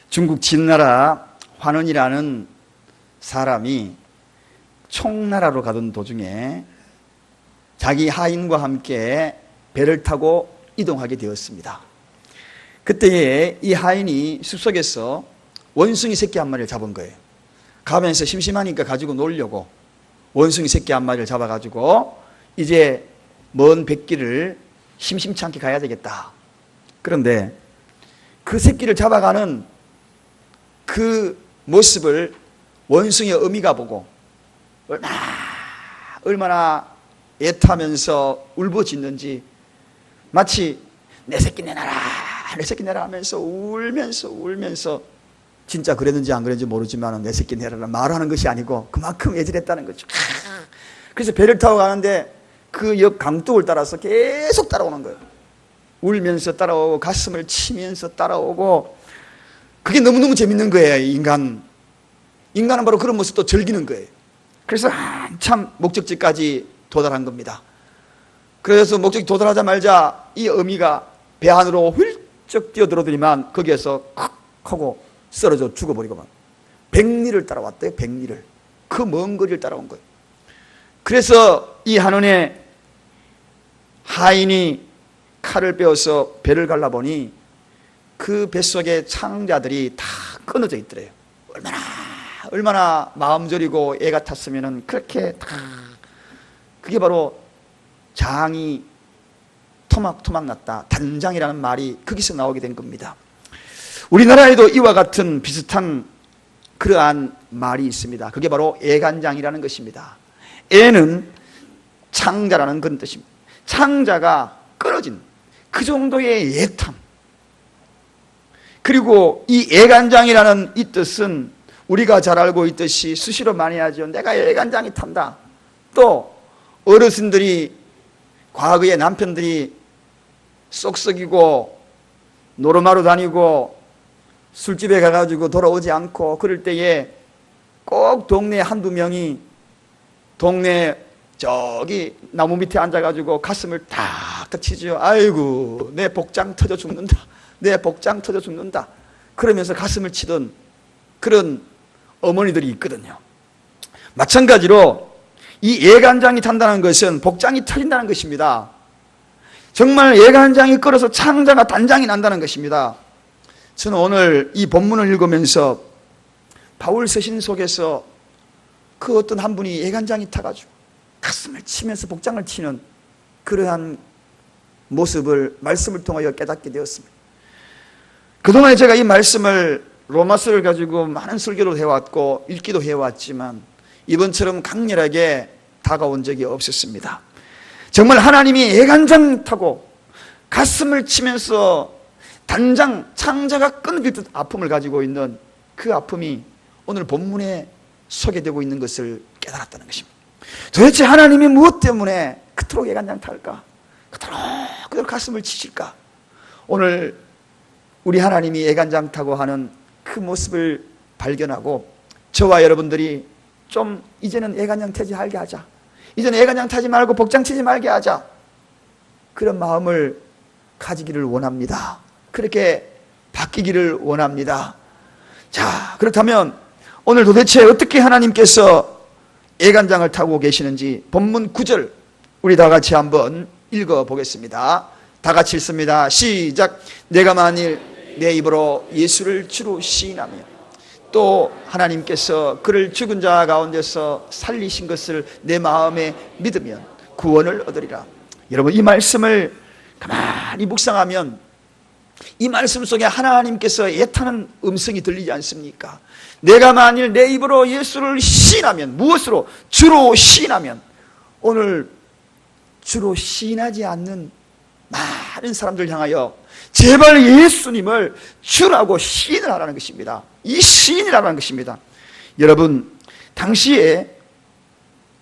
중국 진나라 환원이라는 사람이 총나라로 가던 도중에 자기 하인과 함께 배를 타고 이동하게 되었습니다. 그때에 이 하인이 숲속에서 원숭이 새끼 한 마리를 잡은 거예요. 가면서 심심하니까 가지고 놀려고 원숭이 새끼 한 마리를 잡아가지고 이제 먼 백길을 심심치 않게 가야 되겠다. 그런데 그 새끼를 잡아가는 그 모습을 원숭이 어미가 보고 얼마나 애타면서 울부짖는지 마치 내 새끼 내놔라 내 새끼 내라 하면서 울면서 진짜 그랬는지 안 그랬는지 모르지만 내 새끼 내라라 말하는 것이 아니고 그만큼 애질했다는 거죠. 그래서 배를 타고 가는데 그 옆 강둑을 따라서 계속 따라오는 거예요. 울면서 따라오고 가슴을 치면서 따라오고 그게 너무너무 재밌는 거예요. 인간은 바로 그런 모습도 즐기는 거예요. 그래서 한참 목적지까지 도달한 겁니다. 그래서 목적지 도달하자마자 이 어미가 배 안으로 훌쩍 뛰어들어더니만 거기에서 콱 하고 쓰러져 죽어버리고만 백리를 따라왔대요. 백리를. 그 먼 거리를 따라온 거예요. 그래서 이 한원의 하인이 칼을 빼어서 배를 갈라보니 그 뱃속에 창자들이 다 끊어져 있더래요. 얼마나 마음 저리고 애가 탔으면 그렇게 다 그게 바로 장이 토막토막 났다. 단장이라는 말이 거기서 나오게 된 겁니다. 우리나라에도 이와 같은 비슷한 그러한 말이 있습니다. 그게 바로 애간장이라는 것입니다. 애는 창자라는 그런 뜻입니다. 창자가 끊어진 그 정도의 애탐. 그리고 이 애간장이라는 이 뜻은 우리가 잘 알고 있듯이 수시로 많이 하죠. 내가 애간장이 탄다. 또 어르신들이 과거에 남편들이 쏙쏙이고 노름하러 다니고 술집에 가가지고 돌아오지 않고 그럴 때에 꼭 동네 한두 명이 동네 저기 나무 밑에 앉아가지고 가슴을 탁탁 치죠. 아이고 내 복장 터져 죽는다. 내 복장 터져 죽는다. 그러면서 가슴을 치던 그런 어머니들이 있거든요. 마찬가지로 이 애간장이 탄다는 것은 복장이 터진다는 것입니다. 정말 애간장이 끓어서 창자가 단장이 난다는 것입니다. 저는 오늘 이 본문을 읽으면서 바울 서신 속에서 그 어떤 한 분이 애간장이 타가지고 가슴을 치면서 복장을 치는 그러한 모습을 말씀을 통하여 깨닫게 되었습니다. 그동안에 제가 이 말씀을 로마서를 가지고 많은 설교를 해왔고 읽기도 해왔지만 이번처럼 강렬하게 다가온 적이 없었습니다. 정말 하나님이 애간장 타고 가슴을 치면서 단장, 창자가 끊어질 듯 아픔을 가지고 있는 그 아픔이 오늘 본문에 소개되고 있는 것을 깨달았다는 것입니다. 도대체 하나님이 무엇 때문에 그토록 애간장 탈까? 그토록 가슴을 치실까? 오늘 우리 하나님이 애간장 타고 하는 그 모습을 발견하고 저와 여러분들이 좀 이제는 애간장 타지 말게 하자. 이제는 애간장 타지 말고 복장 치지 말게 하자. 그런 마음을 가지기를 원합니다. 그렇게 바뀌기를 원합니다. 자, 그렇다면 오늘 도대체 어떻게 하나님께서 애간장을 타고 계시는지 본문 9절 우리 다 같이 한번 읽어보겠습니다. 다 같이 읽습니다. 시작. 내가 만일 내 입으로 예수를 주로 시인하며 또 하나님께서 그를 죽은 자 가운데서 살리신 것을 내 마음에 믿으면 구원을 얻으리라. 여러분 이 말씀을 가만히 묵상하면 이 말씀 속에 하나님께서 애타는 음성이 들리지 않습니까? 내가 만일 내 입으로 예수를 시인하면 무엇으로? 주로 시인하면 오늘 주로 시인하지 않는 많은 사람들 향하여 제발 예수님을 주라고 시인을 하라는 것입니다. 이 시인이라는 것입니다. 여러분 당시에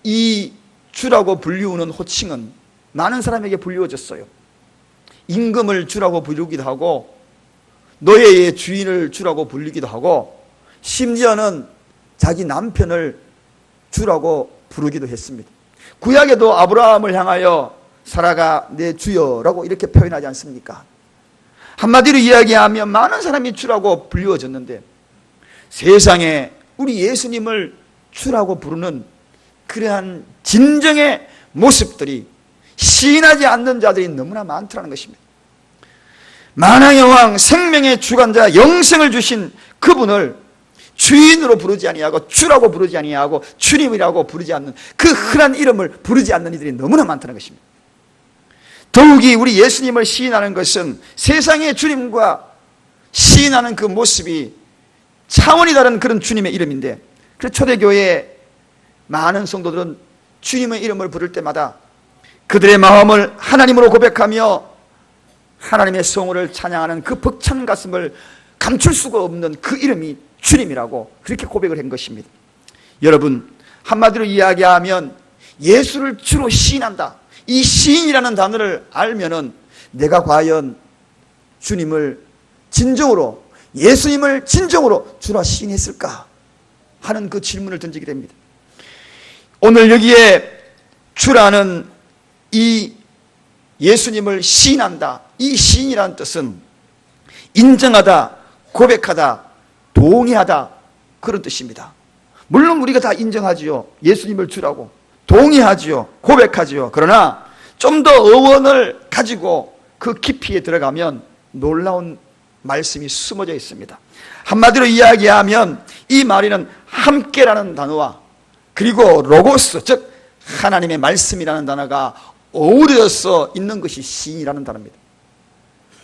이 주라고 불리우는 호칭은 많은 사람에게 불리워졌어요. 임금을 주라고 부르기도 하고 노예의 주인을 주라고 불리기도 하고 심지어는 자기 남편을 주라고 부르기도 했습니다. 구약에도 아브라함을 향하여 사라가 내 주여라고 이렇게 표현하지 않습니까? 한마디로 이야기하면 많은 사람이 주라고 불리워졌는데 세상에 우리 예수님을 주라고 부르는 그러한 진정의 모습들이 시인하지 않는 자들이 너무나 많더라는 것입니다. 만왕의 왕, 생명의 주관자, 영생을 주신 그분을 주인으로 부르지 아니하고 주라고 부르지 아니하고 주님이라고 부르지 않는 그 흔한 이름을 부르지 않는 이들이 너무나 많다는 것입니다. 더욱이 우리 예수님을 시인하는 것은 세상의 주님과 시인하는 그 모습이 차원이 다른 그런 주님의 이름인데, 그래서 초대교회의 많은 성도들은 주님의 이름을 부를 때마다 그들의 마음을 하나님으로 고백하며 하나님의 성호를 찬양하는 그 벅찬 가슴을 감출 수가 없는 그 이름이 주님이라고 그렇게 고백을 한 것입니다. 여러분, 한마디로 이야기하면 예수를 주로 시인한다. 이 시인이라는 단어를 알면은 내가 과연 주님을 진정으로, 예수님을 진정으로 주라 시인했을까 하는 그 질문을 던지게 됩니다. 오늘 여기에 주라는 이 예수님을 시인한다, 이 시인이라는 뜻은 인정하다, 고백하다, 동의하다, 그런 뜻입니다. 물론 우리가 다 인정하지요. 예수님을 주라고 동의하지요, 고백하지요. 그러나 좀 더 어원을 가지고 그 깊이에 들어가면 놀라운 말씀이 숨어져 있습니다. 한마디로 이야기하면 이 말에는 함께라는 단어와 그리고 로고스, 즉 하나님의 말씀이라는 단어가 어우러져 있는 것이 시인이라는 단어입니다.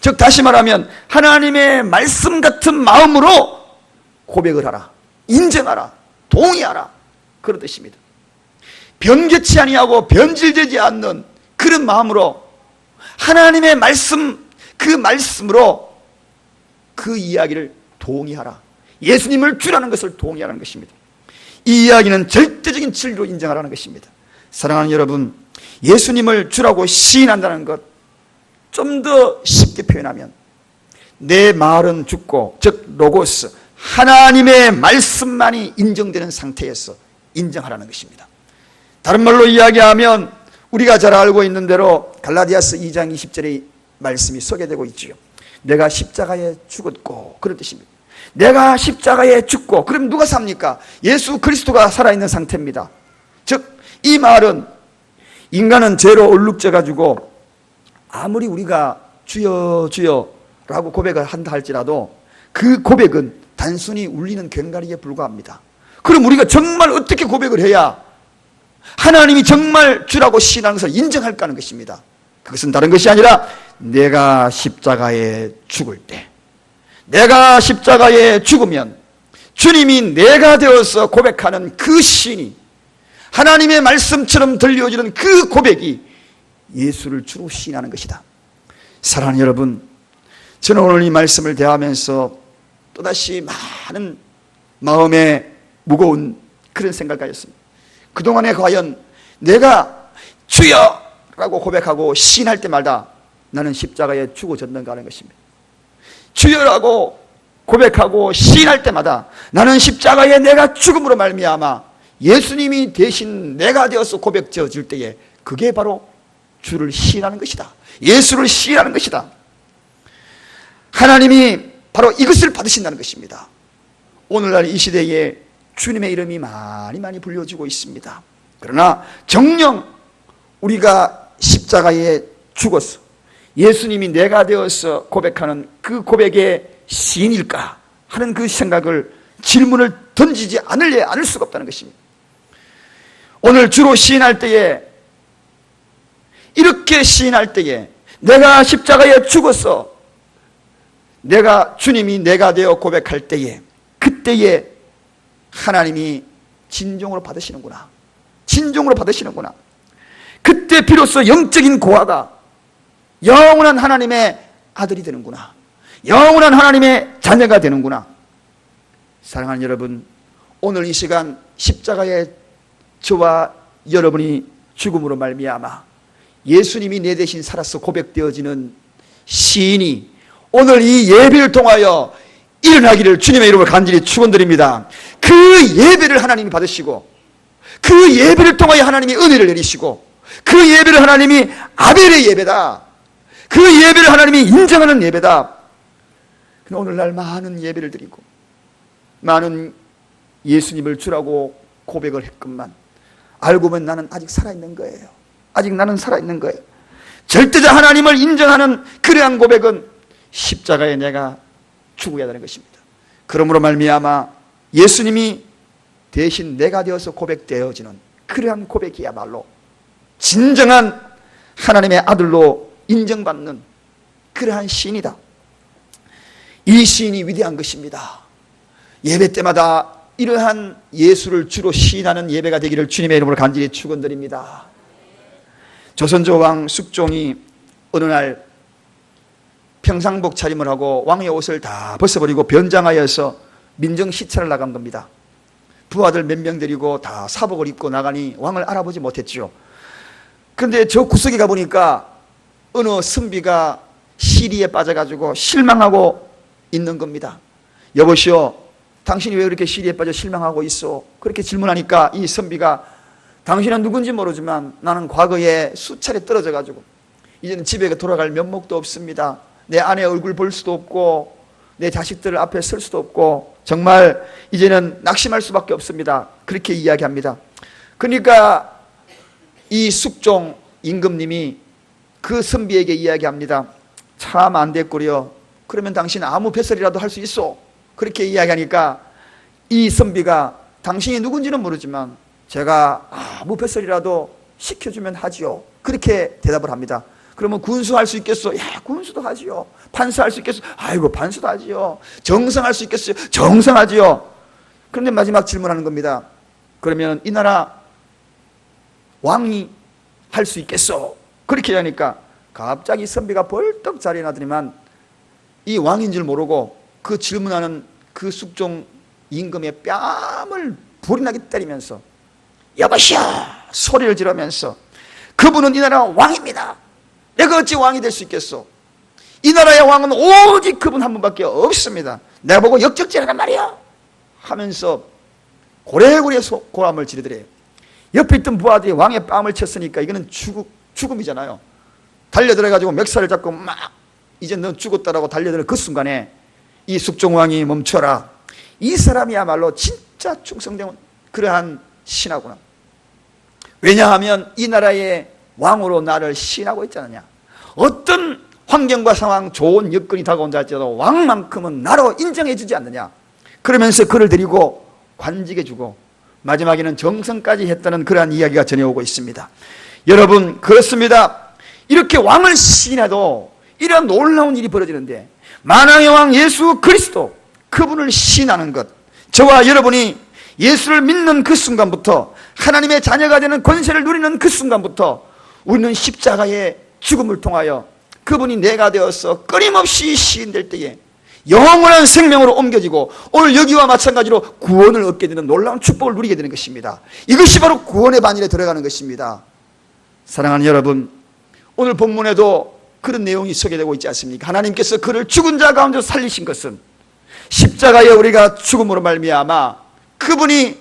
즉 다시 말하면 하나님의 말씀 같은 마음으로 고백을 하라, 인정하라, 동의하라, 그런 뜻입니다. 변개치 아니하고 변질되지 않는 그런 마음으로 하나님의 말씀, 그 말씀으로 그 이야기를 동의하라, 예수님을 주라는 것을 동의하라는 것입니다. 이 이야기는 절대적인 진리로 인정하라는 것입니다. 사랑하는 여러분, 예수님을 주라고 시인한다는 것, 좀 더 쉽게 표현하면 내 말은 죽고, 즉 로고스, 하나님의 말씀만이 인정되는 상태에서 인정하라는 것입니다. 다른 말로 이야기하면 우리가 잘 알고 있는 대로 갈라디아서 2장 20절의 말씀이 소개되고 있지요. 내가 십자가에 죽었고, 그런 뜻입니다. 내가 십자가에 죽고, 그럼 누가 삽니까? 예수 그리스도가 살아있는 상태입니다. 즉 이 말은 인간은 죄로 얼룩져 가지고 아무리 우리가 주여 주여 라고 고백을 한다 할지라도 그 고백은 단순히 울리는 괭가리에 불과합니다. 그럼 우리가 정말 어떻게 고백을 해야 하나님이 정말 주라고 시인하는 것을 인정할까 하는 것입니다. 그것은 다른 것이 아니라 내가 십자가에 죽을 때, 내가 십자가에 죽으면 주님이 내가 되어서 고백하는 그 시인이, 하나님의 말씀처럼 들려지는 그 고백이 예수를 주로 시인하는 것이다. 사랑하는 여러분, 저는 오늘 이 말씀을 대하면서 또다시 많은 마음에 무거운 그런 생각을 가졌습니다. 그동안에 과연 내가 주여 라고 고백하고 시인할 때마다 나는 십자가에 죽어졌는가 하는 것입니다. 주여라고 고백하고 시인할 때마다 나는 십자가에 내가 죽음으로 말미암아 예수님이 대신 내가 되어서 고백되어질 때에 그게 바로 주를 시인하는 것이다, 예수를 시인하는 것이다. 하나님이 바로 이것을 받으신다는 것입니다. 오늘날 이 시대에 주님의 이름이 많이 불려지고 있습니다. 그러나 정녕 우리가 십자가에 죽어서 예수님이 내가 되어서 고백하는 그 고백의 시인일까 하는 그 생각을, 질문을 던지지 않을 수가 없다는 것입니다. 오늘 주로 시인할 때에, 이렇게 시인할 때에 내가 십자가에 죽어서 내가, 주님이 내가 되어 고백할 때에, 그때에 하나님이 진정으로 받으시는구나, 진정으로 받으시는구나. 그때 비로소 영적인 고아가 영원한 하나님의 아들이 되는구나, 영원한 하나님의 자녀가 되는구나. 사랑하는 여러분, 오늘 이 시간 십자가에 저와 여러분이 죽음으로 말미암아 예수님이 내 대신 살아서 고백되어지는 시인이 오늘 이 예배를 통하여 일어나기를 주님의 이름으로 간절히 축원드립니다. 그 예배를 하나님이 받으시고, 그 예배를 통하여 하나님이 은혜를 내리시고, 그 예배를 하나님이 아벨의 예배다, 그 예배를 하나님이 인정하는 예배다, 오늘날 많은 예배를 드리고 많은 예수님을 주라고 고백을 했건만 알고 보면 나는 아직 살아있는 거예요. 아직 나는 살아있는 거예요. 절대자 하나님을 인정하는 그러한 고백은 십자가에 내가 죽어야 되는 것입니다. 그러므로 말미암아 예수님이 대신 내가 되어서 고백되어지는 그러한 고백이야말로 진정한 하나님의 아들로 인정받는 그러한 시인이다. 이 시인이 위대한 것입니다. 예배 때마다 이러한 예수를 주로 시인하는 예배가 되기를 주님의 이름으로 간절히 축원드립니다. 조선조 왕 숙종이 어느 날 평상복 차림을 하고 왕의 옷을 다 벗어버리고 변장하여서 민정 시찰을 나간 겁니다. 부하들 몇 명 데리고 다 사복을 입고 나가니 왕을 알아보지 못했죠. 그런데 저 구석에 가보니까 어느 선비가 시리에 빠져가지고 실망하고 있는 겁니다. 여보시오, 당신이 왜 그렇게 시리에 빠져 실망하고 있어? 그렇게 질문하니까 이 선비가 당신은 누군지 모르지만 나는 과거에 수차례 떨어져가지고 이제는 집에 돌아갈 면목도 없습니다. 내 아내 얼굴 볼 수도 없고 내 자식들 앞에 설 수도 없고 정말 이제는 낙심할 수밖에 없습니다. 그렇게 이야기합니다. 그러니까 이 숙종 임금님이 그 선비에게 이야기합니다. 참 안 됐구려. 그러면 당신 아무 뱃설이라도 할 수 있어. 그렇게 이야기하니까 이 선비가 당신이 누군지는 모르지만 제가 아무 뱃설이라도 시켜주면 하지요. 그렇게 대답을 합니다. 그러면 군수할 수 있겠어? 야, 군수도 하지요. 판사할 수 있겠어? 아이고, 판사도 하지요. 정상할 수 있겠어요? 정상하지요. 그런데 마지막 질문하는 겁니다. 그러면 이 나라 왕이 할 수 있겠어? 그렇게 하니까 갑자기 선비가 벌떡 자리에 나더니만 이 왕인 줄 모르고 그 질문하는 그 숙종 임금의 뺨을 불이 나게 때리면서 여보시오 소리를 지르면서 그분은 이 나라 왕입니다. 내가 어찌 왕이 될 수 있겠소? 이 나라의 왕은 오직 그분 한 분밖에 없습니다. 내가 보고 역적질하란 말이야 하면서 고래고래 고함을 지르더래요. 옆에 있던 부하들이 왕의 뺨을 쳤으니까 이거는 죽음이잖아요. 달려들어가지고 멱살을 잡고 막 이제 너 죽었다라고 달려드는 그 순간에 이 숙종왕이 멈춰라. 이 사람이야말로 진짜 충성된 그러한 신하구나. 왜냐하면 이 나라의 왕으로 나를 시인하고 있지 않느냐. 어떤 환경과 상황 좋은 여건이 다가온다 할지라도 왕만큼은 나로 인정해 주지 않느냐. 그러면서 그를 데리고 관직해 주고 마지막에는 정성까지 했다는 그러한 이야기가 전해오고 있습니다. 여러분 그렇습니다. 이렇게 왕을 시인해도 이런 놀라운 일이 벌어지는데 만왕의 왕 예수 그리스도 그분을 시인하는 것, 저와 여러분이 예수를 믿는 그 순간부터 하나님의 자녀가 되는 권세를 누리는 그 순간부터 우리는 십자가의 죽음을 통하여 그분이 내가 되어서 끊임없이 시인될 때에 영원한 생명으로 옮겨지고 오늘 여기와 마찬가지로 구원을 얻게 되는 놀라운 축복을 누리게 되는 것입니다. 이것이 바로 구원의 반열에 들어가는 것입니다. 사랑하는 여러분, 오늘 본문에도 그런 내용이 소개되고 있지 않습니까? 하나님께서 그를 죽은 자 가운데 살리신 것은 십자가에 우리가 죽음으로 말미암아 그분이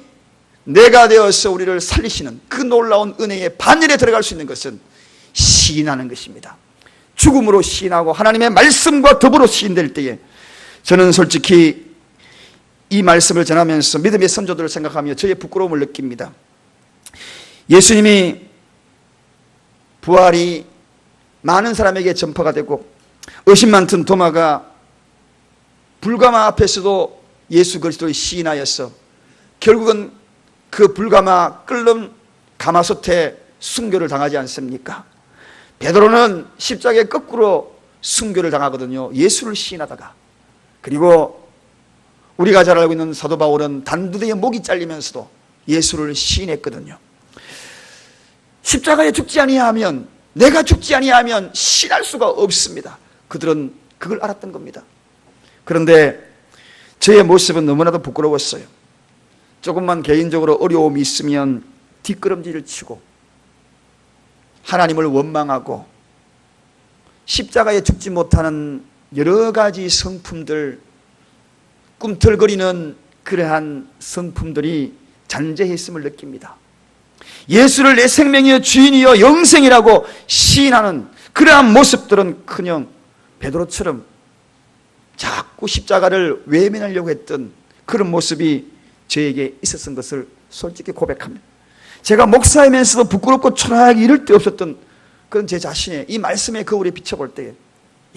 내가 되어서 우리를 살리시는 그 놀라운 은혜의 반열에 들어갈 수 있는 것은 시인하는 것입니다. 죽음으로 시인하고 하나님의 말씀과 더불어 시인될 때에 저는 솔직히 이 말씀을 전하면서 믿음의 선조들을 생각하며 저의 부끄러움을 느낍니다. 예수님이 부활이 많은 사람에게 전파가 되고 의심 많던 도마가 불가마 앞에서도 예수 그리스도를 시인하여서 결국은 그 불가마 끓는 가마솥에 순교를 당하지 않습니까? 베드로는 십자가에 거꾸로 순교를 당하거든요. 예수를 시인하다가. 그리고 우리가 잘 알고 있는 사도 바울은 단두대에 목이 잘리면서도 예수를 시인했거든요. 십자가에 죽지 아니하면, 내가 죽지 아니하면 시인할 수가 없습니다. 그들은 그걸 알았던 겁니다. 그런데 저의 모습은 너무나도 부끄러웠어요. 조금만 개인적으로 어려움이 있으면 뒷걸음질을 치고 하나님을 원망하고 십자가에 죽지 못하는 여러 가지 성품들, 꿈틀거리는 그러한 성품들이 잔재했음을 느낍니다. 예수를 내 생명이여 주인이여 영생이라고 시인하는 그러한 모습들은 그냥 베드로처럼 자꾸 십자가를 외면하려고 했던 그런 모습이 저에게 있었던 것을 솔직히 고백합니다. 제가 목사이면서도 부끄럽고 초라하게 이럴 데 없었던 그런 제 자신의 이 말씀의 거울에 비춰볼 때에,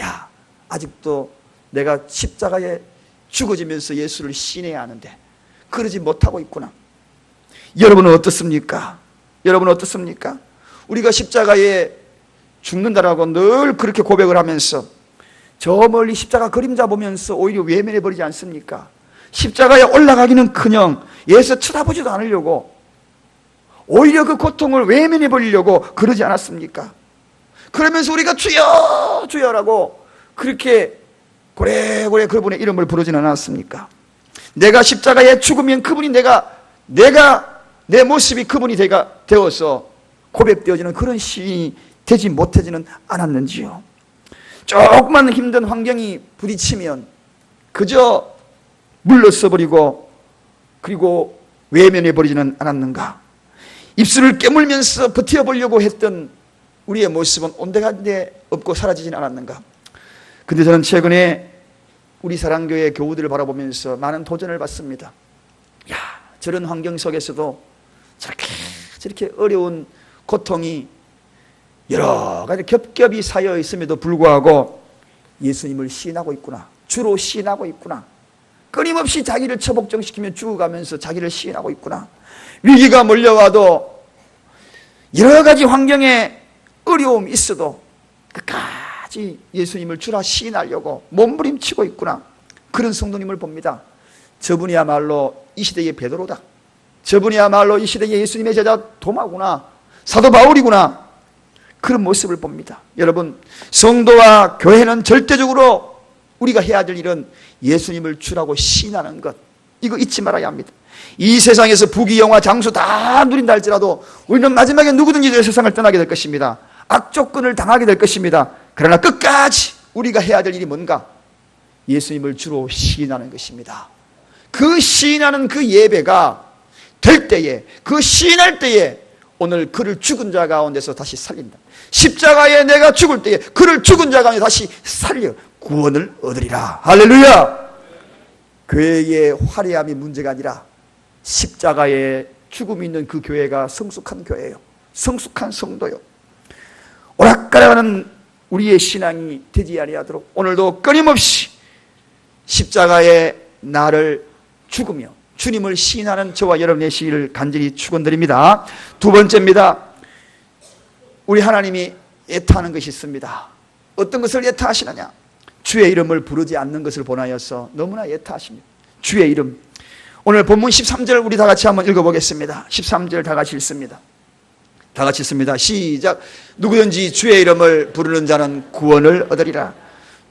야, 아직도 내가 십자가에 죽어지면서 예수를 시인해야 하는데 그러지 못하고 있구나. 여러분은 어떻습니까? 여러분은 어떻습니까? 우리가 십자가에 죽는다라고 늘 그렇게 고백을 하면서 저 멀리 십자가 그림자 보면서 오히려 외면해 버리지 않습니까? 십자가에 올라가기는커녕 예수 쳐다보지도 않으려고 오히려 그 고통을 외면해 버리려고 그러지 않았습니까? 그러면서 우리가 주여 주여라고 그렇게 고래고래 그분의 이름을 부르지는 않았습니까? 내가 십자가에 죽으면 그분이 내가 내 모습이 그분이 되어서 고백되어지는 그런 시인이 되지 못하지는 않았는지요? 조금만 힘든 환경이 부딪히면 그저 물러서 버리고 그리고 외면해 버리지는 않았는가? 입술을 깨물면서 버텨보려고 했던 우리의 모습은 온데간데 없고 사라지진 않았는가? 근데 저는 최근에 우리 사랑교회 교우들을 바라보면서 많은 도전을 받습니다. 야, 저런 환경 속에서도 저렇게 어려운 고통이 여러 가지 겹겹이 쌓여 있음에도 불구하고 예수님을 시인하고 있구나. 주로 시인하고 있구나. 끊임없이 자기를 처복종시키며 죽어가면서 자기를 시인하고 있구나. 위기가 몰려와도 여러 가지 환경에 어려움이 있어도 끝까지 예수님을 주라 시인하려고 몸부림치고 있구나. 그런 성도님을 봅니다. 저분이야말로 이 시대의 베드로다. 저분이야말로 이 시대의 예수님의 제자 도마구나. 사도 바울이구나. 그런 모습을 봅니다. 여러분, 성도와 교회는 절대적으로 우리가 해야 될 일은 예수님을 주라고 시인하는 것, 이거 잊지 말아야 합니다. 이 세상에서 부귀영화 장수 다 누린다 할지라도 우리는 마지막에 누구든지 이 세상을 떠나게 될 것입니다. 악조건을 당하게 될 것입니다. 그러나 끝까지 우리가 해야 될 일이 뭔가? 예수님을 주로 시인하는 것입니다. 그 시인하는 그 예배가 될 때에, 그 시인할 때에 오늘 그를 죽은 자 가운데서 다시 살린다. 십자가에 내가 죽을 때에 그를 죽은 자 가운데 다시 살려 구원을 얻으리라. 할렐루야. 교회의 화려함이 문제가 아니라 십자가에 죽음이 있는 그 교회가 성숙한 교회예요. 성숙한 성도요. 오락가락하는 우리의 신앙이 되지 아니하도록 오늘도 끊임없이 십자가에 나를 죽으며 주님을 시인하는 저와 여러분의 시를 간절히 축원드립니다. 두 번째입니다. 우리 하나님이 애타하는 것이 있습니다. 어떤 것을 애타하시느냐? 주의 이름을 부르지 않는 것을 본하여서 너무나 애타하십니다. 주의 이름. 오늘 본문 13절 우리 다 같이 한번 읽어보겠습니다. 13절 다 같이 읽습니다. 다 같이 읽습니다. 시작. 누구든지 주의 이름을 부르는 자는 구원을 얻으리라.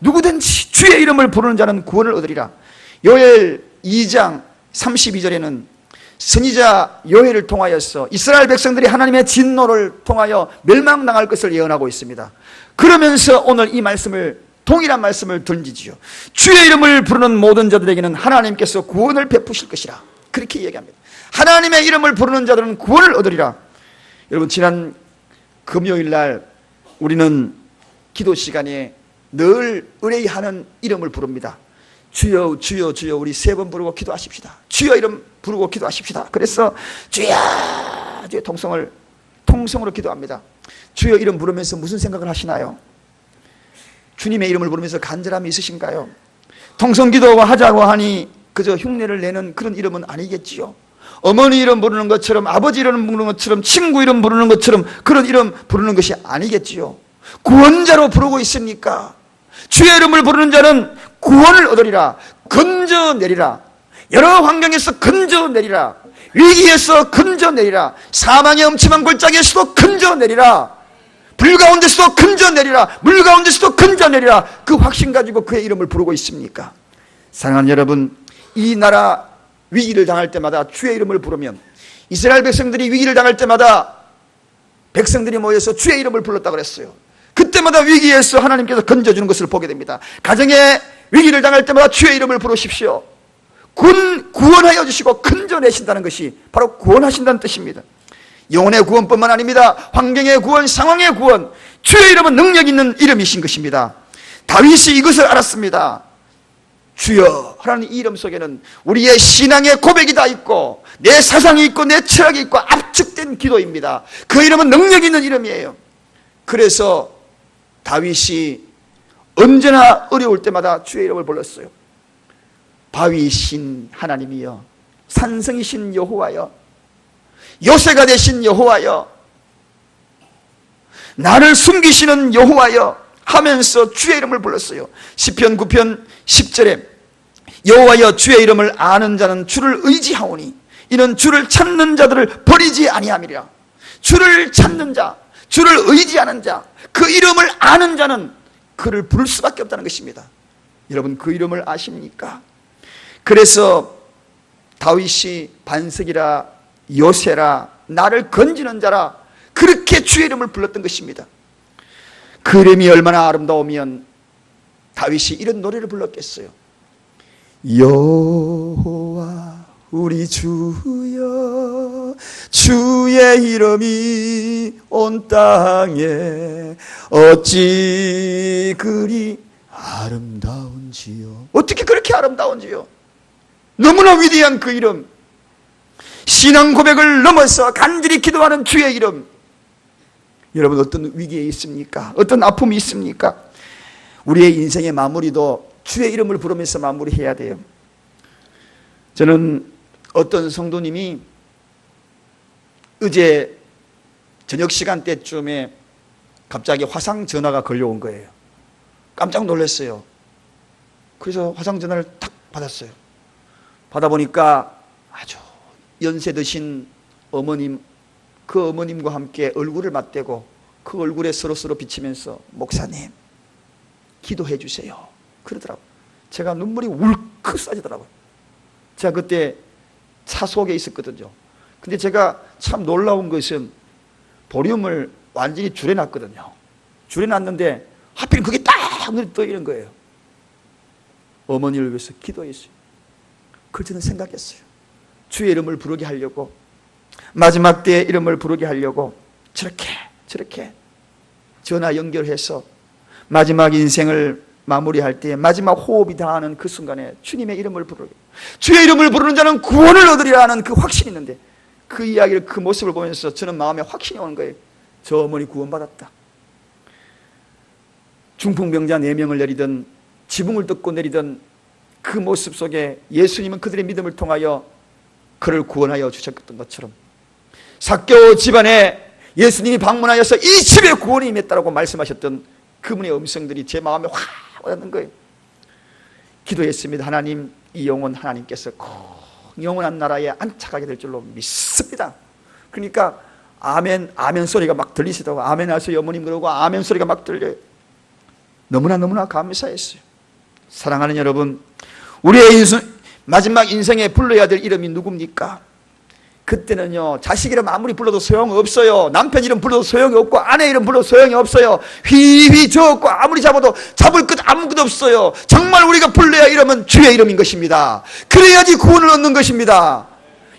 누구든지 주의 이름을 부르는 자는 구원을 얻으리라. 요엘 2장 32절에는 선지자 요엘을 통하여서 이스라엘 백성들이 하나님의 진노를 통하여 멸망당할 것을 예언하고 있습니다. 그러면서 오늘 이 말씀을, 동일한 말씀을 던지지요. 주의 이름을 부르는 모든 자들에게는 하나님께서 구원을 베푸실 것이라. 그렇게 얘기합니다. 하나님의 이름을 부르는 자들은 구원을 얻으리라. 여러분, 지난 금요일 날 우리는 기도 시간에 늘 의뢰하는 이름을 부릅니다. 주여 주여 주여. 우리 3번 부르고 기도하십시다. 주여 이름 부르고 기도하십시다. 그래서 주여 주여 통성으로 기도합니다. 주여 이름 부르면서 무슨 생각을 하시나요? 주님의 이름을 부르면서 간절함이 있으신가요? 통성기도가 하자고 하니 그저 흉내를 내는 그런 이름은 아니겠지요. 어머니 이름 부르는 것처럼, 아버지 이름 부르는 것처럼, 친구 이름 부르는 것처럼 그런 이름 부르는 것이 아니겠지요. 구원자로 부르고 있으니까 주의 이름을 부르는 자는 구원을 얻으리라. 건져내리라. 여러 환경에서 건져내리라. 위기에서 건져내리라. 사망의 엄침한 골짜기에서도 건져내리라. 불 가운데서도 건져내리라. 물 가운데서도 건져내리라. 그 확신 가지고 그의 이름을 부르고 있습니까? 사랑하는 여러분, 이 나라 위기를 당할 때마다 주의 이름을 부르면, 이스라엘 백성들이 위기를 당할 때마다 백성들이 모여서 주의 이름을 불렀다고 그랬어요. 그때마다 위기에서 하나님께서 건져주는 것을 보게 됩니다. 가정에 위기를 당할 때마다 주의 이름을 부르십시오. 구원하여 주시고 건져내신다는 것이 바로 구원하신다는 뜻입니다. 영혼의 구원뿐만 아닙니다. 환경의 구원, 상황의 구원. 주의 이름은 능력 있는 이름이신 것입니다. 다윗이 이것을 알았습니다. 주여 하라는 이 이름 속에는 우리의 신앙의 고백이 다 있고 내 사상이 있고 내 철학이 있고 압축된 기도입니다. 그 이름은 능력 있는 이름이에요. 그래서 다윗이 언제나 어려울 때마다 주의 이름을 불렀어요. 바위신 하나님이여, 산성이신 여호와여, 요새가 되신 여호와여, 나를 숨기시는 여호와여 하면서 주의 이름을 불렀어요. 시편 9편 10절에 여호와여 주의 이름을 아는 자는 주를 의지하오니 이는 주를 찾는 자들을 버리지 아니함이라. 주를 찾는 자, 주를 의지하는 자, 그 이름을 아는 자는 그를 부를 수밖에 없다는 것입니다. 여러분 그 이름을 아십니까? 그래서 다윗이 반석이라 요새라 나를 건지는 자라 그렇게 주의 이름을 불렀던 것입니다. 그 이름이 얼마나 아름다우면 다윗이 이런 노래를 불렀겠어요. 여호와 우리 주여 주의 이름이 온 땅에 어찌 그리 아름다운지요. 어떻게 그렇게 아름다운지요. 너무나 위대한 그 이름, 신앙 고백을 넘어서 간절히 기도하는 주의 이름. 여러분 어떤 위기에 있습니까? 어떤 아픔이 있습니까? 우리의 인생의 마무리도 주의 이름을 부르면서 마무리해야 돼요. 저는 어떤 성도님이 어제 저녁 시간대쯤에 갑자기 화상 전화가 걸려온 거예요. 깜짝 놀랐어요. 그래서 화상 전화를 탁 받았어요. 받아보니까 아주 연세 드신 어머님, 그 어머님과 함께 얼굴을 맞대고 그 얼굴에 서로서로 비치면서 목사님 기도해 주세요 그러더라고요. 제가 눈물이 울컥 쏟아지더라고요. 제가 그때 차 속에 있었거든요. 근데 제가 참 놀라운 것은 볼륨을 완전히 줄여놨거든요. 줄여놨는데 하필 그게 딱 눈에 떠있는 거예요. 어머니를 위해서 기도했어요. 그걸 저는 생각했어요. 주의 이름을 부르게 하려고, 마지막 때에 이름을 부르게 하려고 저렇게 전화 연결해서 마지막 인생을 마무리할 때 마지막 호흡이 닿는 그 순간에 주님의 이름을 부르게, 주의 이름을 부르는 자는 구원을 얻으리라 하는 그 확신이 있는데 그 이야기를, 그 모습을 보면서 저는 마음에 확신이 오는 거예요. 저 어머니 구원받았다. 중풍병자 4명을 내리던, 지붕을 뜯고 내리던 그 모습 속에 예수님은 그들의 믿음을 통하여 그를 구원하여 주셨던 것처럼 삭개오 집안에 예수님이 방문하여서 이 집에 구원이 임했다라고 말씀하셨던 그분의 음성들이 제 마음에 확 와닿는 거예요. 기도했습니다. 하나님, 이 영혼 하나님께서 꼭 영원한 나라에 안착하게 될 줄로 믿습니다. 그러니까 아멘, 아멘 소리가 막 들리시더라고요. 아멘 하세요 어머님 그러고 아멘 소리가 막 들려요. 너무나 감사했어요. 사랑하는 여러분, 우리의 마지막 인생에 불러야 될 이름이 누굽니까? 그때는요, 자식 이름 아무리 불러도 소용없어요. 남편 이름 불러도 소용이 없고 아내 이름 불러도 소용이 없어요. 휘휘 저었고 아무리 잡아도 잡을 것 아무것도 없어요. 정말 우리가 불러야 이름은 주의 이름인 것입니다. 그래야지 구원을 얻는 것입니다.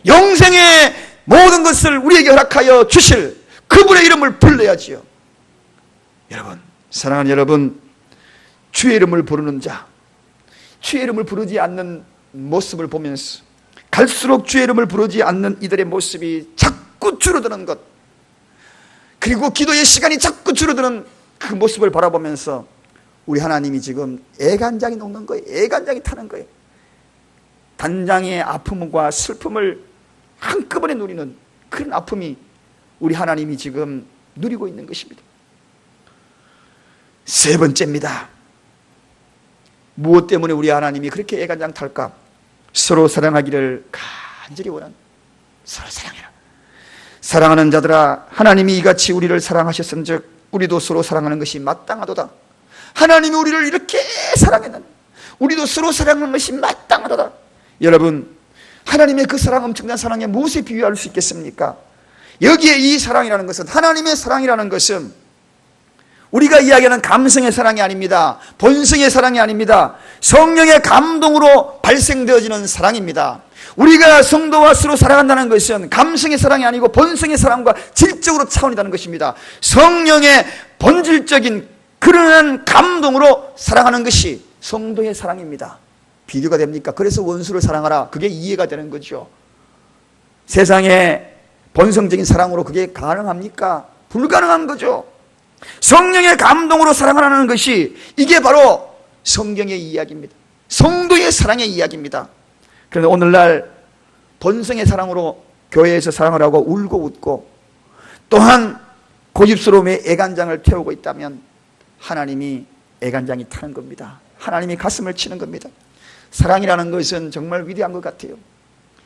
영생의 모든 것을 우리에게 허락하여 주실 그분의 이름을 불러야지요. 여러분, 사랑하는 여러분, 주의 이름을 부르는 자, 주의 이름을 부르지 않는 모습을 보면서 갈수록 주의 이름을 부르지 않는 이들의 모습이 자꾸 줄어드는 것, 그리고 기도의 시간이 자꾸 줄어드는 그 모습을 바라보면서 우리 하나님이 지금 애간장이 녹는 거예요. 애간장이 타는 거예요. 단장의 아픔과 슬픔을 한꺼번에 누리는 그런 아픔이 우리 하나님이 지금 누리고 있는 것입니다. 세 번째입니다. 무엇 때문에 우리 하나님이 그렇게 애간장 탈까? 서로 사랑하기를 간절히 원하는, 서로 사랑해라. 사랑하는 자들아, 하나님이 이같이 우리를 사랑하셨은즉 우리도 서로 사랑하는 것이 마땅하도다. 하나님이 우리를 이렇게 사랑했는데 우리도 서로 사랑하는 것이 마땅하도다. 여러분, 하나님의 그 사랑, 엄청난 사랑에 무엇에 비유할 수 있겠습니까? 여기에 이 사랑이라는 것은, 하나님의 사랑이라는 것은 우리가 이야기하는 감성의 사랑이 아닙니다. 본성의 사랑이 아닙니다. 성령의 감동으로 발생되어지는 사랑입니다. 우리가 성도와 서로 사랑한다는 것은 감성의 사랑이 아니고 본성의 사랑과 질적으로 차원이라는 것입니다. 성령의 본질적인 그러한 감동으로 사랑하는 것이 성도의 사랑입니다. 비교가 됩니까? 그래서 원수를 사랑하라. 그게 이해가 되는 거죠. 세상에 본성적인 사랑으로 그게 가능합니까? 불가능한 거죠. 성령의 감동으로 사랑하라는 것이 이게 바로 성경의 이야기입니다. 성도의 사랑의 이야기입니다. 그런데 오늘날 본성의 사랑으로 교회에서 사랑을 하고 울고 웃고 또한 고집스러움의 애간장을 태우고 있다면 하나님이 애간장이 타는 겁니다. 하나님이 가슴을 치는 겁니다. 사랑이라는 것은 정말 위대한 것 같아요.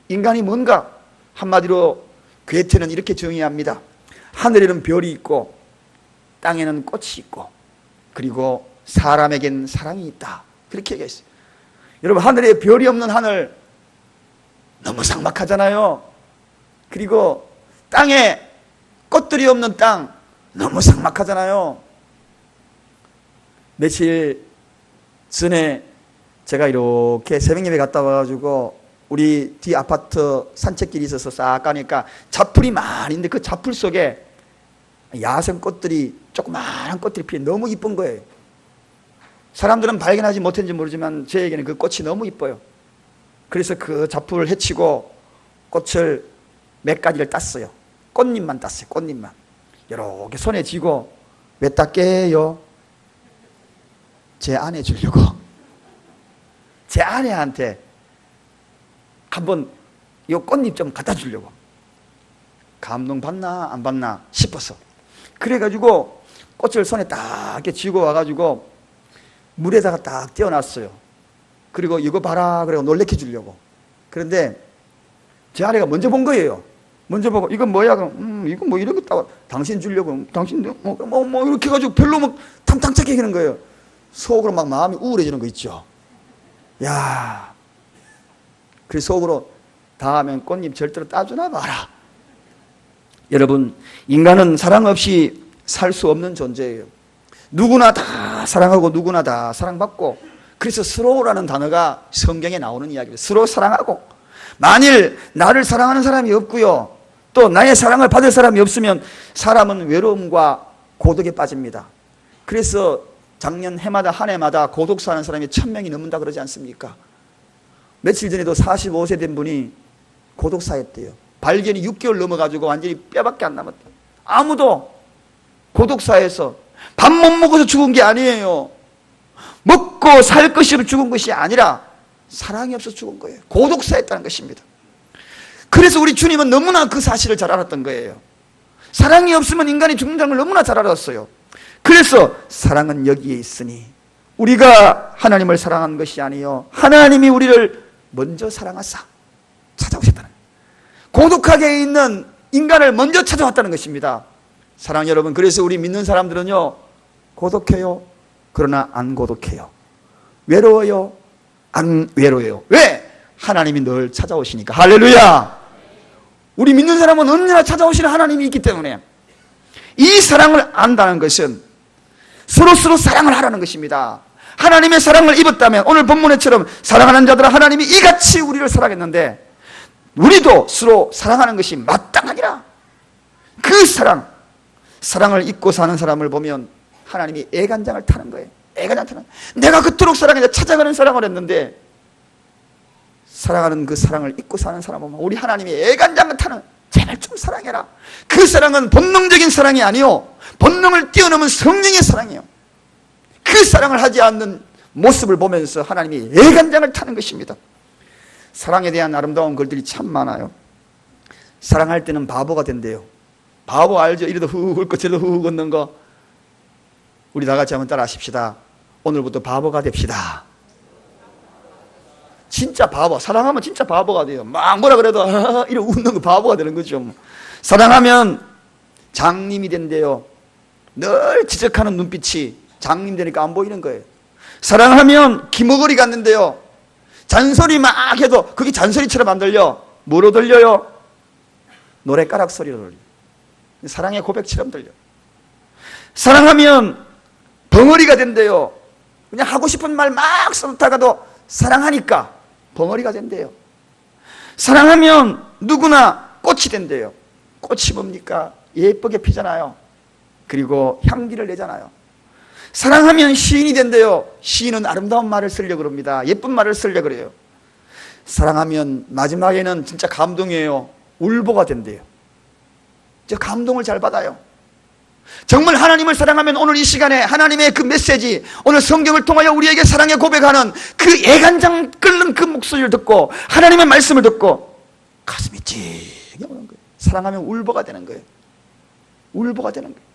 인간이 뭔가 한마디로 괴테는 이렇게 정의합니다. 하늘에는 별이 있고 땅에는 꽃이 있고 그리고 사람에겐 사랑이 있다. 그렇게 얘기했어요. 여러분, 하늘에 별이 없는 하늘 너무 삭막하잖아요. 그리고 땅에 꽃들이 없는 땅 너무 삭막하잖아요. 며칠 전에 제가 이렇게 새벽 예배 갔다 와가지고 우리 뒤 아파트 산책길이 있어서 싹 가니까 잡풀이 많이 있는데 그 잡풀 속에 야생 꽃들이, 조그마한 꽃들이 피어 너무 이쁜 거예요. 사람들은 발견하지 못했는지 모르지만 저에게는 그 꽃이 너무 이뻐요. 그래서 그 잡풀을 헤치고 꽃을 몇 가지를 땄어요. 꽃잎만 땄어요. 꽃잎만 이렇게 손에 쥐고 왜 땄게요? 제 아내 주려고. 제 아내한테 한번 이 꽃잎 좀 갖다 주려고. 감동 받나 안 받나 싶어서. 그래가지고 꽃을 손에 딱 이렇게 쥐고 와가지고 물에다가 딱 띄워놨어요. 그리고 이거 봐라 그래고 놀래켜 주려고. 그런데 제 아내가 먼저 본 거예요. 먼저 보고 이건 뭐야? 그럼 이거 뭐 이런 거 따고 당신 주려고. 당신 뭐 이렇게 해가지고 별로 막 탐탁하게 하는 거예요. 속으로 막 마음이 우울해지는 거 있죠. 야, 그 속으로 다음엔 꽃잎 절대로 따주나 봐라. 여러분, 인간은 사랑 없이 살 수 없는 존재예요. 누구나 다 사랑하고 누구나 다 사랑받고, 그래서 서로라는 단어가 성경에 나오는 이야기입니다. 서로 사랑하고, 만일 나를 사랑하는 사람이 없고요, 또 나의 사랑을 받을 사람이 없으면 사람은 외로움과 고독에 빠집니다. 그래서 작년 해마다 한 해마다 고독사하는 사람이 1000명이 넘는다 그러지 않습니까? 며칠 전에도 45세 된 분이 고독사했대요. 발견이 6개월 넘어가지고 완전히 뼈밖에 안 남았다. 아무도 고독사에서 밥 못 먹어서 죽은 게 아니에요. 먹고 살 것이 없어 죽은 것이 아니라 사랑이 없어서 죽은 거예요. 고독사했다는 것입니다. 그래서 우리 주님은 너무나 그 사실을 잘 알았던 거예요. 사랑이 없으면 인간이 죽는다는 걸 너무나 잘 알았어요. 그래서 사랑은 여기에 있으니 우리가 하나님을 사랑한 것이 아니요 하나님이 우리를 먼저 사랑하사 찾아오셨다는 거예요. 고독하게 있는 인간을 먼저 찾아왔다는 것입니다. 사랑 여러분, 그래서 우리 믿는 사람들은요 고독해요. 그러나 안 고독해요. 외로워요. 안 외로워요. 왜? 하나님이 늘 찾아오시니까. 할렐루야. 우리 믿는 사람은 언제나 찾아오시는 하나님이 있기 때문에 이 사랑을 안다는 것은 서로 사랑을 하라는 것입니다. 하나님의 사랑을 입었다면 오늘 본문에처럼 사랑하는 자들아 하나님이 이같이 우리를 사랑했는데 우리도 서로 사랑하는 것이 마땅하니라. 그 사랑을 입고 사는 사람을 보면 하나님이 애간장을 타는 거예요. 애간장 타는. 내가 그토록 사랑해서 찾아가는 사랑을 했는데 사랑하는 그 사랑을 입고 사는 사람 보면 우리 하나님이 애간장을 타는, 제발 좀 사랑해라. 그 사랑은 본능적인 사랑이 아니요 본능을 뛰어넘은 성령의 사랑이에요. 그 사랑을 하지 않는 모습을 보면서 하나님이 애간장을 타는 것입니다. 사랑에 대한 아름다운 글들이 참 많아요. 사랑할 때는 바보가 된대요. 바보 알죠? 이래도 후 걷고 저래도 후 걷는 거. 우리 다 같이 한번 따라 하십시다. 오늘부터 바보가 됩시다. 진짜 바보. 사랑하면 진짜 바보가 돼요. 막 뭐라 그래도 이렇게 웃는 거 바보가 되는 거죠. 사랑하면 장님이 된대요. 늘 지적하는 눈빛이 장님 되니까 안 보이는 거예요. 사랑하면 기머거리 같는데요. 잔소리 막 해도 그게 잔소리처럼 안 들려. 뭐로 들려요? 노래가락 소리로 들려. 사랑의 고백처럼 들려. 사랑하면 벙어리가 된대요. 그냥 하고 싶은 말 막 써다가도 사랑하니까 벙어리가 된대요. 사랑하면 누구나 꽃이 된대요. 꽃이 뭡니까? 예쁘게 피잖아요. 그리고 향기를 내잖아요. 사랑하면 시인이 된대요. 시인은 아름다운 말을 쓰려고 그럽니다. 예쁜 말을 쓰려고 그래요. 사랑하면 마지막에는 진짜 감동이에요. 울보가 된대요. 저 감동을 잘 받아요. 정말 하나님을 사랑하면 오늘 이 시간에 하나님의 그 메시지, 오늘 성경을 통하여 우리에게 사랑의 고백하는 그 애간장 끓는 그 목소리를 듣고 하나님의 말씀을 듣고 가슴이 찡 오는 거예요. 사랑하면 울보가 되는 거예요. 울보가 되는 거예요.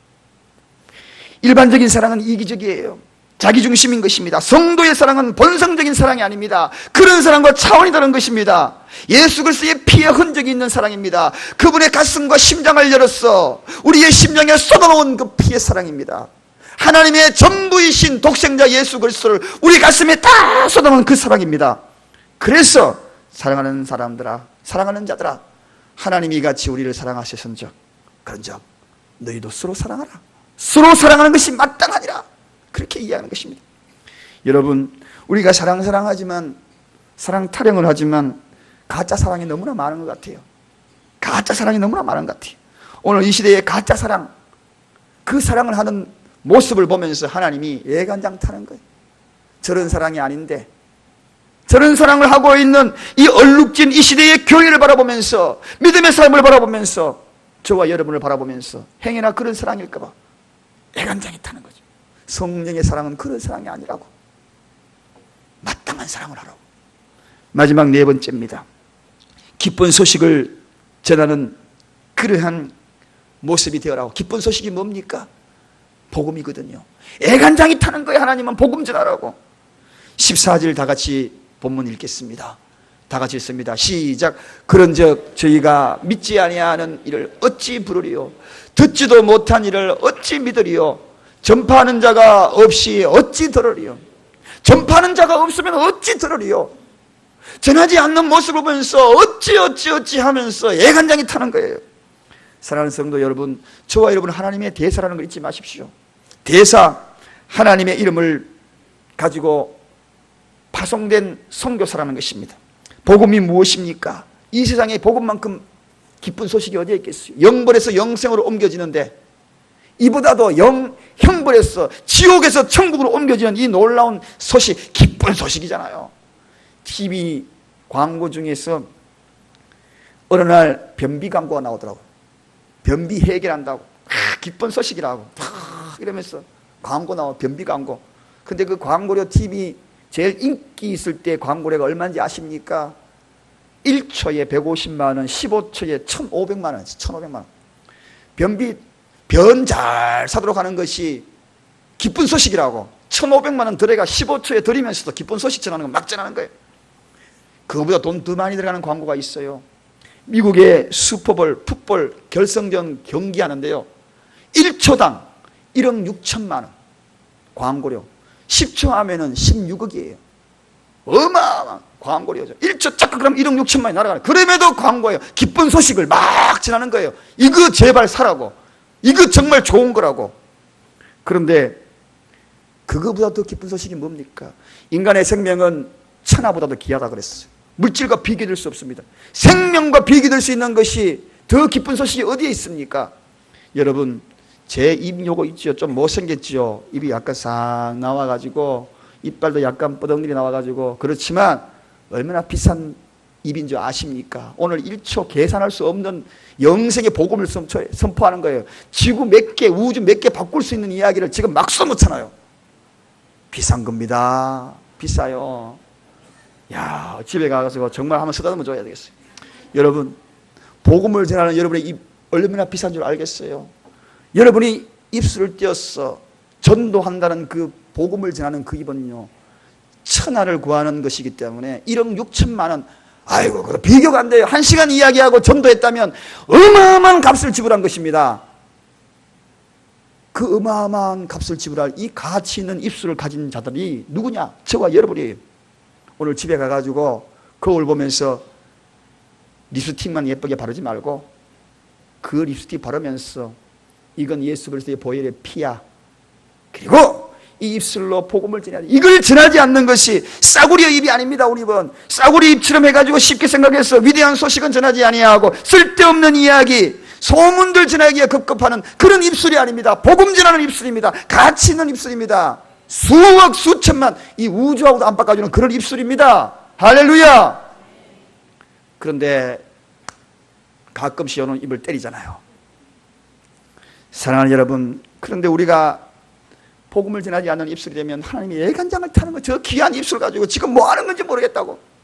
일반적인 사랑은 이기적이에요. 자기중심인 것입니다. 성도의 사랑은 본성적인 사랑이 아닙니다. 그런 사랑과 차원이 다른 것입니다. 예수 그리스도의 피의 흔적이 있는 사랑입니다. 그분의 가슴과 심장을 열었어 우리의 심장에 쏟아놓은 그 피의 사랑입니다. 하나님의 전부이신 독생자 예수 그리스도를 우리 가슴에 다 쏟아놓은 그 사랑입니다. 그래서 사랑하는 사람들아, 사랑하는 자들아, 하나님이 같이 우리를 사랑하셨은즉 그런즉 너희도 서로 사랑하라. 서로 사랑하는 것이 마땅하니라. 그렇게 이해하는 것입니다. 여러분, 우리가 사랑하지만, 사랑 타령을 하지만 가짜 사랑이 너무나 많은 것 같아요. 가짜 사랑이 너무나 많은 것 같아요. 오늘 이 시대의 가짜 사랑, 그 사랑을 하는 모습을 보면서 하나님이 애간장 타는 거예요. 저런 사랑이 아닌데, 저런 사랑을 하고 있는 이 얼룩진 이 시대의 교회를 바라보면서, 믿음의 삶을 바라보면서, 저와 여러분을 바라보면서 행여나 그런 사랑일까 봐 애간장이 타는 거죠. 성령의 사랑은 그런 사랑이 아니라고. 마땅한 사랑을 하라고. 마지막 네 번째입니다. 기쁜 소식을 전하는 그러한 모습이 되어라고. 기쁜 소식이 뭡니까? 복음이거든요. 애간장이 타는 거예요. 하나님은 복음 전하라고. 14절 다 같이 본문 읽겠습니다. 다 같이 읽습니다. 시작. 그런즉 저희가 믿지 아니하는 일을 어찌 부르리요? 듣지도 못한 일을 어찌 믿으리요? 전파하는 자가 없이 어찌 들으리요? 전파하는 자가 없으면 어찌 들으리요? 전하지 않는 모습을 보면서 어찌 하면서 애간장이 타는 거예요. 사랑하는 성도 여러분, 저와 여러분 하나님의 대사라는 걸 잊지 마십시오. 대사, 하나님의 이름을 가지고 파송된 선교사라는 것입니다. 복음이 무엇입니까? 이 세상에 복음만큼 기쁜 소식이 어디에 있겠어요? 영벌에서 영생으로 옮겨지는데 이보다도 형벌에서 지옥에서 천국으로 옮겨지는 이 놀라운 소식, 기쁜 소식이잖아요. TV 광고 중에서 어느 날 변비 광고가 나오더라고요. 변비 해결한다고. 기쁜 소식이라고. 이러면서 광고 나와, 변비 광고. 근데 그 광고료 TV 제일 인기 있을 때 광고료가 얼마인지 아십니까? 1초에 150만 원, 15초에 1,500만 원, 1,500만 원. 변 잘 사도록 하는 것이 기쁜 소식이라고. 1,500만 원 들어가 15초에 들이면서도 기쁜 소식 전하는 거 막 전하는 거예요. 그거보다 돈 더 많이 들어가는 광고가 있어요. 미국의 슈퍼볼, 풋볼 결승전 경기하는데요. 1초당 1억 6천만 원 광고료. 10초 하면은 16억이에요. 어마어마한 광고료죠. 1초 짝 그럼 1억 6천만 원이 날아가요. 그럼에도 광고예요. 기쁜 소식을 막 전하는 거예요. 이거 제발 사라고. 이거 정말 좋은 거라고. 그런데 그거보다 더 기쁜 소식이 뭡니까? 인간의 생명은 천하보다도 귀하다 그랬어요. 물질과 비교될 수 없습니다. 생명과 비교될 수 있는 것이 더 기쁜 소식이 어디에 있습니까? 여러분, 제 입 요거 있죠? 좀 못생겼죠? 입이 약간 싹 나와가지고 이빨도 약간 뻐덩이리 나와가지고. 그렇지만 얼마나 비싼 입인 줄 아십니까? 오늘 1초 계산할 수 없는 영생의 복음을 선포하는 거예요. 지구 몇 개, 우주 몇 개 바꿀 수 있는 이야기를 지금 막 써놓잖아요. 비싼 겁니다. 비싸요. 야, 집에 가서 정말 한번 쓰다듬어 줘야 되겠어요. 여러분, 복음을 전하는 여러분의 입 얼마나 비싼 줄 알겠어요? 여러분이 입술을 떼어서 전도한다는 그 복음을 전하는 그 입은요, 천하를 구하는 것이기 때문에 1억 6천만 원, 아이고, 그거 비교가 안 돼요. 1시간 이야기하고 전도했다면 어마어마한 값을 지불한 것입니다. 그 어마어마한 값을 지불할 이 가치 있는 입술을 가진 자들이 누구냐? 저와 여러분이에요. 오늘 집에 가가지고 거울 보면서 립스틱만 예쁘게 바르지 말고 그 립스틱 바르면서 이건 예수 그리스도의 보혈의 피야. 그리고 이 입술로 복음을 전해야 돼. 이걸 전하지 않는 것이 싸구려 입이 아닙니다. 우리 입은 싸구려 입처럼 해가지고 쉽게 생각해서 위대한 소식은 전하지 아니하고 쓸데없는 이야기, 소문들 전하기에 급급하는 그런 입술이 아닙니다. 복음 전하는 입술입니다. 가치 있는 입술입니다. 수억 수천만 이 우주하고도 안 바꿔주는 그런 입술입니다. 할렐루야. 그런데 가끔씩 여는 입을 때리잖아요. 사랑하는 여러분, 그런데 우리가 복음을 전하지 않는 입술이 되면 하나님이 애간장을 타는 거, 저 귀한 입술 가지고 지금 뭐 하는 건지 모르겠다고.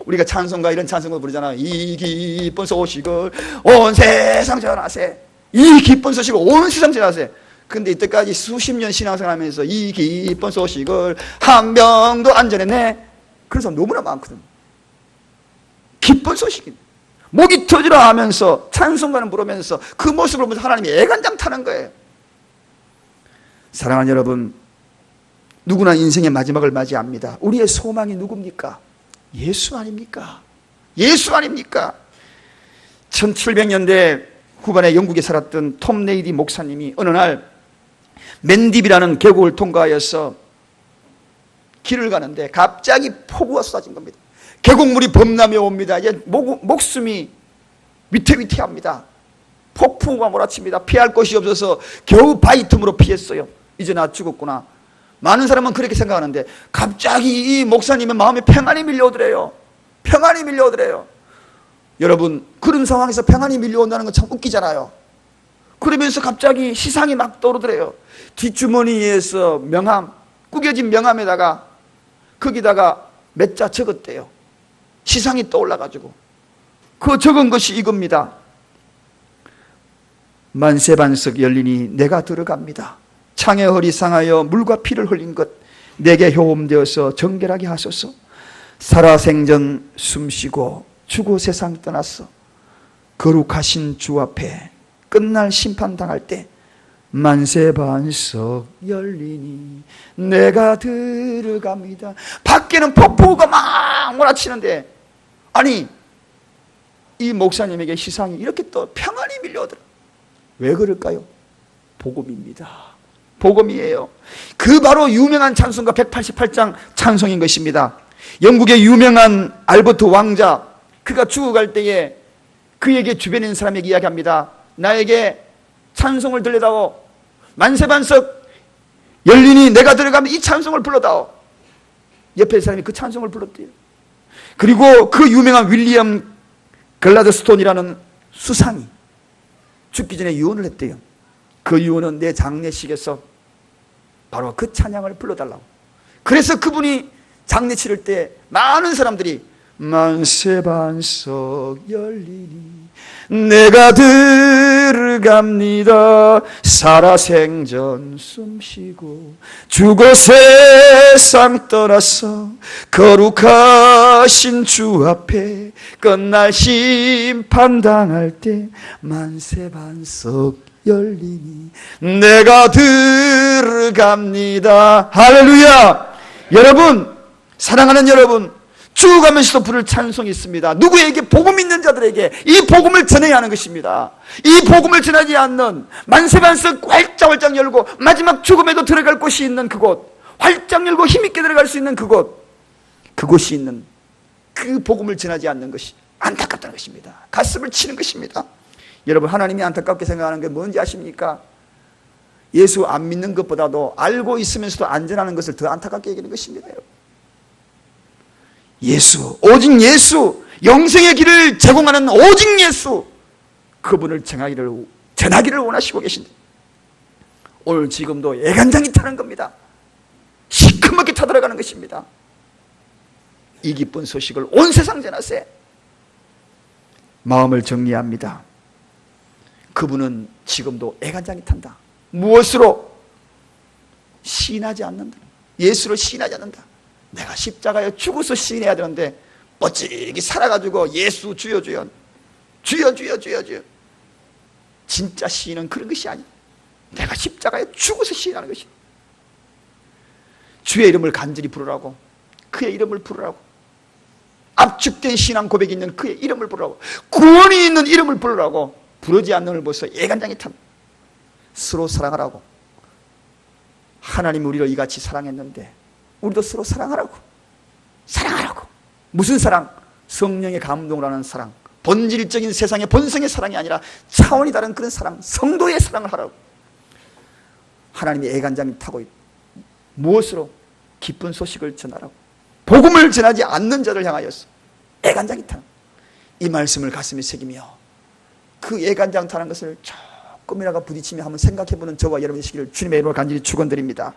우리가 찬송가 이런 찬송가 부르잖아요. 이 기쁜 소식을 온 세상 전하세. 이 기쁜 소식을 온 세상 전하세. 근데 이때까지 수십 년 신앙생활하면서 이 기쁜 소식을 한 명도 안 전했네. 그런 사람 너무나 많거든. 기쁜 소식이 목이 터지라 하면서 찬송가는 부르면서 그 모습을 보면서 하나님이 애간장 타는 거예요. 사랑하는 여러분, 누구나 인생의 마지막을 맞이합니다. 우리의 소망이 누굽니까? 예수 아닙니까? 예수 아닙니까? 1700년대 후반에 영국에 살았던 톰 네이디 목사님이 어느 날 맨딥이라는 계곡을 통과하여서 길을 가는데 갑자기 폭우가 쏟아진 겁니다. 계곡물이 범람해 옵니다. 이제 목숨이 위태위태합니다. 폭풍우가 몰아칩니다. 피할 곳이 없어서 겨우 바위 틈으로 피했어요. 이제 나 죽었구나. 많은 사람은 그렇게 생각하는데 갑자기 이 목사님의 마음에 평안이 밀려오더래요. 평안이 밀려오더래요. 여러분, 그런 상황에서 평안이 밀려온다는 건 참 웃기잖아요. 그러면서 갑자기 시상이 막 떠오르더래요. 뒷주머니에서 명함, 구겨진 명함에다가 거기다가 몇 자 적었대요. 시상이 떠올라가지고 그 적은 것이 이겁니다. 만세반석 열리니 내가 들어갑니다. 창의 허리 상하여 물과 피를 흘린 것 내게 효험되어서 정결하게 하소서. 살아생전 숨쉬고 죽어 세상 떠났어. 거룩하신 주 앞에 끝날 심판당할 때 만세반석 열리니 내가 들어갑니다. 밖에는 폭포가 막 몰아치는데 아니 이 목사님에게 시상이 이렇게 또 평안이 밀려오더라. 왜 그럴까요? 복음입니다. 복음이에요. 그 바로 유명한 찬송가 188장 찬송인 것입니다. 영국의 유명한 알버트 왕자, 그가 죽어갈 때에 그에게 주변에 있는 사람에게 이야기합니다. 나에게 찬송을 들려다오. 만세반석 열리니 내가 들어가면 이 찬송을 불러다오. 옆에 사람이 그 찬송을 불렀대요. 그리고 그 유명한 윌리엄 글라드스톤이라는 수상이 죽기 전에 유언을 했대요. 그 유언은 내 장례식에서 바로 그 찬양을 불러달라고. 그래서 그분이 장례 치를 때 많은 사람들이 만세반석 열리니 내가 들어갑니다. 살아생전 숨쉬고 죽어 세상 떠나서 거룩하신 주 앞에 끝날 심판당할 때 만세반석 열리니 내가 들어갑니다. 할렐루야. 여러분, 사랑하는 여러분, 죽어가면서도 부를 찬송이 있습니다. 누구에게? 복음 있는 자들에게 이 복음을 전해야 하는 것입니다. 이 복음을 전하지 않는 만세반석 활짝 열고 마지막 죽음에도 들어갈 곳이 있는 그곳, 활짝 열고 힘있게 들어갈 수 있는 그곳이 있는 그 복음을 전하지 않는 것이 안타깝다는 것입니다. 가슴을 치는 것입니다. 여러분, 하나님이 안타깝게 생각하는 게 뭔지 아십니까? 예수 안 믿는 것보다도 알고 있으면서도 안 전하는 것을 더 안타깝게 여기는 것입니다. 예수, 오직 예수, 영생의 길을 제공하는 오직 예수, 그분을 전하기를 원하시고 계신데 오늘 지금도 애간장이 타는 겁니다. 시커멓게 타들어가는 것입니다. 이 기쁜 소식을 온 세상 전하세. 마음을 정리합니다. 그분은 지금도 애간장이 탄다. 무엇으로? 시인하지 않는다. 예수로 시인하지 않는다. 내가 십자가에 죽어서 시인해야 되는데 뻗지기 살아가지고 예수 주여 주여 주여 주여 주여 주여. 진짜 시인은 그런 것이 아니야. 내가 십자가에 죽어서 시인하는 것이야. 주의 이름을 간절히 부르라고, 그의 이름을 부르라고, 압축된 신앙 고백이 있는 그의 이름을 부르라고, 구원이 있는 이름을 부르라고. 부르지 않는 걸 벌써 애간장이 탄. 서로 사랑하라고. 하나님이 우리를 이같이 사랑했는데 우리도 서로 사랑하라고. 사랑하라고. 무슨 사랑? 성령의 감동을 하는 사랑, 본질적인 세상의 본성의 사랑이 아니라 차원이 다른 그런 사랑, 성도의 사랑을 하라고. 하나님이 애간장을 타고 무엇으로? 기쁜 소식을 전하라고. 복음을 전하지 않는 자를 향하여서 애간장이 타는 이 말씀을 가슴에 새기며 그 애간장 타는 것을 조금이라도 부딪히며 한번 생각해보는 저와 여러분이 시기를 주님의 이름으로 간절히 축원드립니다.